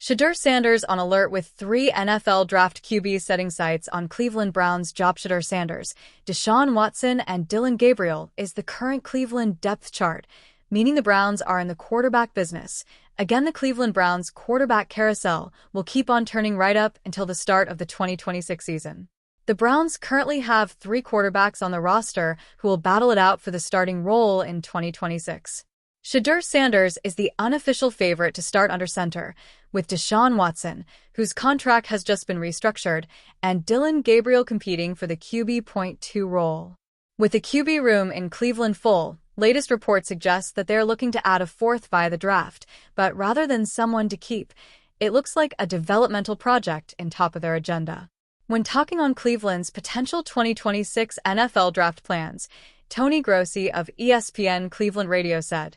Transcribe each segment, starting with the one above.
Shedeur Sanders on alert with 3 NFL Draft QBs setting sights on Cleveland Browns job. Shedeur Sanders, Deshaun Watson, and Dillon Gabriel is the current Cleveland depth chart, meaning the Browns are in the quarterback business. Again, the Cleveland Browns quarterback carousel will keep on turning right up until the start of the 2026 season. The Browns currently have 3 quarterbacks on the roster who will battle it out for the starting role in 2026. Shedeur Sanders is the unofficial favorite to start under center, with Deshaun Watson, whose contract has just been restructured, and Dillon Gabriel competing for the QB.2 role. With the QB room in Cleveland full, latest reports suggest that they're looking to add a 4th via the draft, but rather than someone to keep, it looks like a developmental project in top of their agenda. When talking on Cleveland's potential 2026 NFL draft plans, Tony Grossi of ESPN Cleveland Radio said,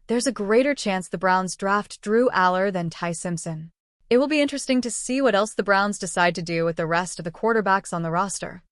"There's a greater chance the Browns draft Drew Aller than Ty Simpson. It will be interesting to see what else the Browns decide to do with the rest of the quarterbacks on the roster."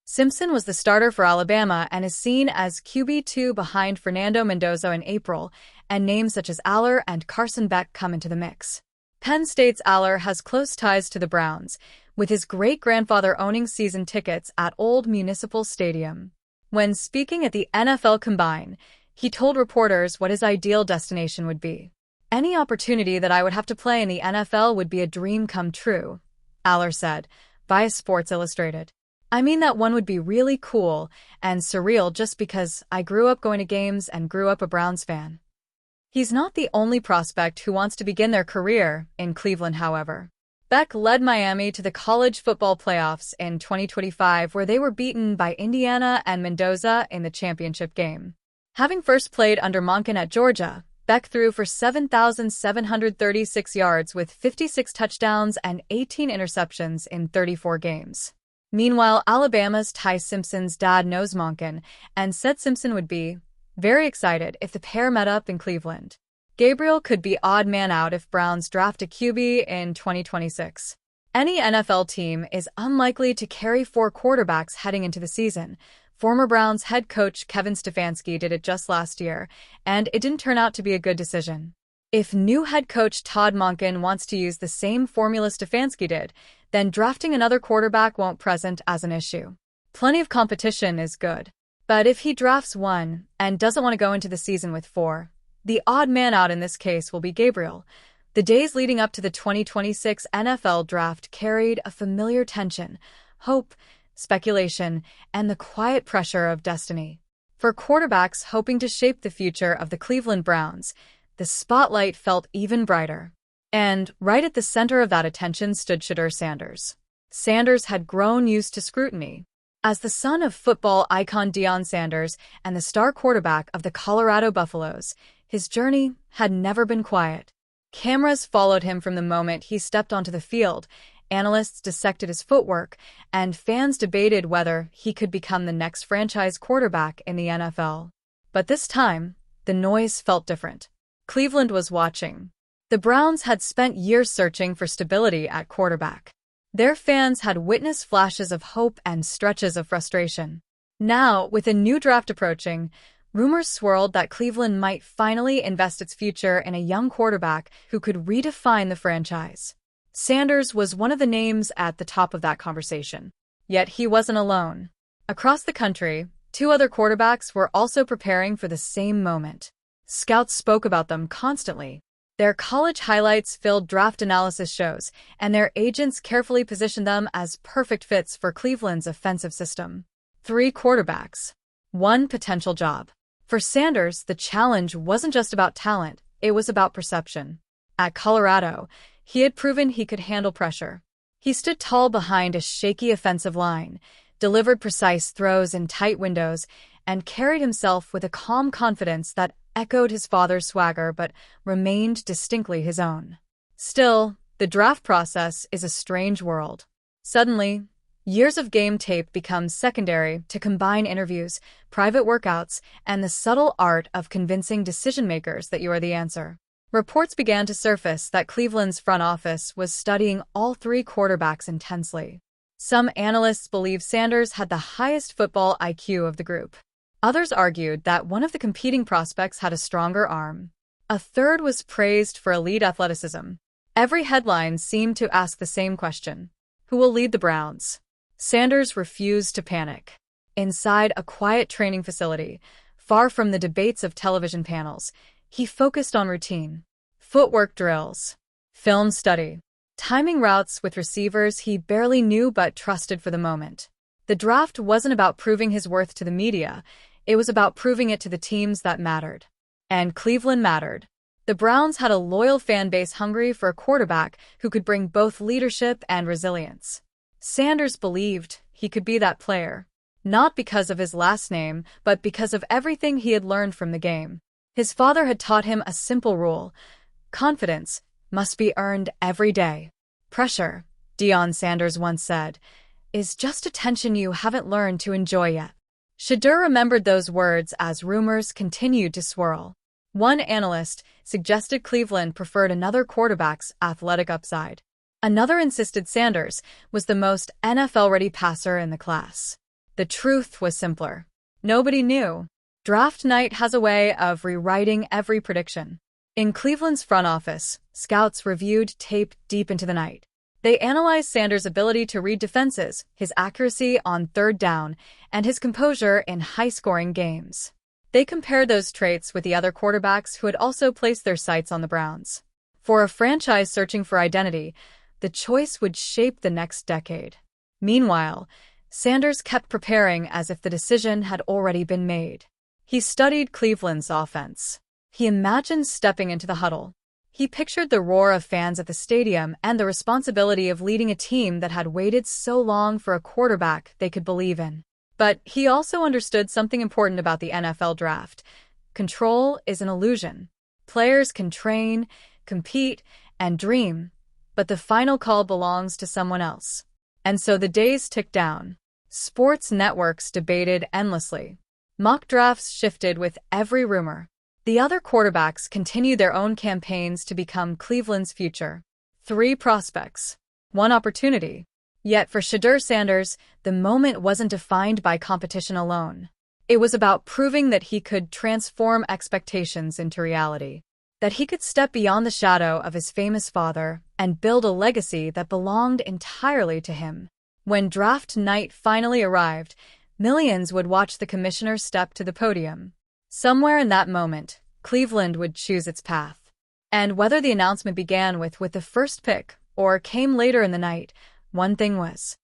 Simpson was the starter for Alabama and is seen as QB2 behind Fernando Mendoza in April, and names such as Aller and Carson Beck come into the mix. Penn State's Aller has close ties to the Browns, with his great-grandfather owning season tickets at Old Municipal Stadium. When speaking at the NFL Combine, he told reporters what his ideal destination would be. "Any opportunity that I would have to play in the NFL would be a dream come true," Aller said, via Sports Illustrated. "I mean that one would be really cool and surreal just because I grew up going to games and grew up a Browns fan." He's not the only prospect who wants to begin their career in Cleveland, however. Beck led Miami to the college football playoffs in 2025, where they were beaten by Indiana and Mendoza in the championship game. Having first played under Monken at Georgia, Beck threw for 7,736 yards with 56 touchdowns and 18 interceptions in 34 games. Meanwhile, Alabama's Ty Simpson's dad knows Monken and said Simpson would be very excited if the pair met up in Cleveland. Gabriel could be odd man out if Browns draft a QB in 2026. Any NFL team is unlikely to carry 4 quarterbacks heading into the season. Former Browns head coach Kevin Stefanski did it just last year, and it didn't turn out to be a good decision. If new head coach Todd Monken wants to use the same formula Stefanski did, then drafting another quarterback won't present as an issue. Plenty of competition is good. But if he drafts one and doesn't want to go into the season with 4, the odd man out in this case will be Gabriel. The days leading up to the 2026 NFL draft carried a familiar tension, hope, speculation, and the quiet pressure of destiny. For quarterbacks hoping to shape the future of the Cleveland Browns, the spotlight felt even brighter. And right at the center of that attention stood Shedeur Sanders. Sanders had grown used to scrutiny. As the son of football icon Deion Sanders and the star quarterback of the Colorado Buffaloes, his journey had never been quiet. Cameras followed him from the moment he stepped onto the field, analysts dissected his footwork, and fans debated whether he could become the next franchise quarterback in the NFL. But this time, the noise felt different. Cleveland was watching. The Browns had spent years searching for stability at quarterback. Their fans had witnessed flashes of hope and stretches of frustration. Now, with a new draft approaching, rumors swirled that Cleveland might finally invest its future in a young quarterback who could redefine the franchise. Sanders was one of the names at the top of that conversation. Yet he wasn't alone. Across the country, 2 other quarterbacks were also preparing for the same moment. Scouts spoke about them constantly. Their college highlights-filled draft analysis shows, and their agents carefully positioned them as perfect fits for Cleveland's offensive system. 3 quarterbacks. 1 potential job. For Sanders, the challenge wasn't just about talent, it was about perception. At Colorado, he had proven he could handle pressure. He stood tall behind a shaky offensive line, delivered precise throws in tight windows, and carried himself with a calm confidence that echoed his father's swagger but remained distinctly his own. Still, the draft process is a strange world. Suddenly, years of game tape become secondary to combine interviews, private workouts, and the subtle art of convincing decision-makers that you are the answer. Reports began to surface that Cleveland's front office was studying all 3 quarterbacks intensely. Some analysts believe Sanders had the highest football IQ of the group. Others argued that one of the competing prospects had a stronger arm. A third was praised for elite athleticism. Every headline seemed to ask the same question: who will lead the Browns? Sanders refused to panic. Inside a quiet training facility, far from the debates of television panels, he focused on routine. Footwork drills, film study, timing routes with receivers he barely knew but trusted for the moment. The draft wasn't about proving his worth to the media, it was about proving it to the teams that mattered. And Cleveland mattered. The Browns had a loyal fan base hungry for a quarterback who could bring both leadership and resilience. Sanders believed he could be that player, not because of his last name, but because of everything he had learned from the game. His father had taught him a simple rule: confidence must be earned every day. Pressure, Deion Sanders once said, is just a tension you haven't learned to enjoy yet. Shedeur remembered those words as rumors continued to swirl. One analyst suggested Cleveland preferred another quarterback's athletic upside. Another insisted Sanders was the most NFL-ready passer in the class. The truth was simpler. Nobody knew. Draft night has a way of rewriting every prediction. In Cleveland's front office, scouts reviewed tape deep into the night. They analyzed Sanders' ability to read defenses, his accuracy on third down, and his composure in high-scoring games. They compared those traits with the other quarterbacks who had also placed their sights on the Browns. For a franchise searching for identity, the choice would shape the next decade. Meanwhile, Sanders kept preparing as if the decision had already been made. He studied Cleveland's offense. He imagined stepping into the huddle. He pictured the roar of fans at the stadium and the responsibility of leading a team that had waited so long for a quarterback they could believe in. But he also understood something important about the NFL draft. Control is an illusion. Players can train, compete, and dream, but the final call belongs to someone else. And so the days ticked down. Sports networks debated endlessly. Mock drafts shifted with every rumor. The other quarterbacks continued their own campaigns to become Cleveland's future. 3 prospects, 1 opportunity. Yet for Shedeur Sanders, the moment wasn't defined by competition alone. It was about proving that he could transform expectations into reality, that he could step beyond the shadow of his famous father and build a legacy that belonged entirely to him. When draft night finally arrived, millions would watch the commissioner step to the podium. Somewhere in that moment, Cleveland would choose its path. And whether the announcement began with the first pick or came later in the night, one thing was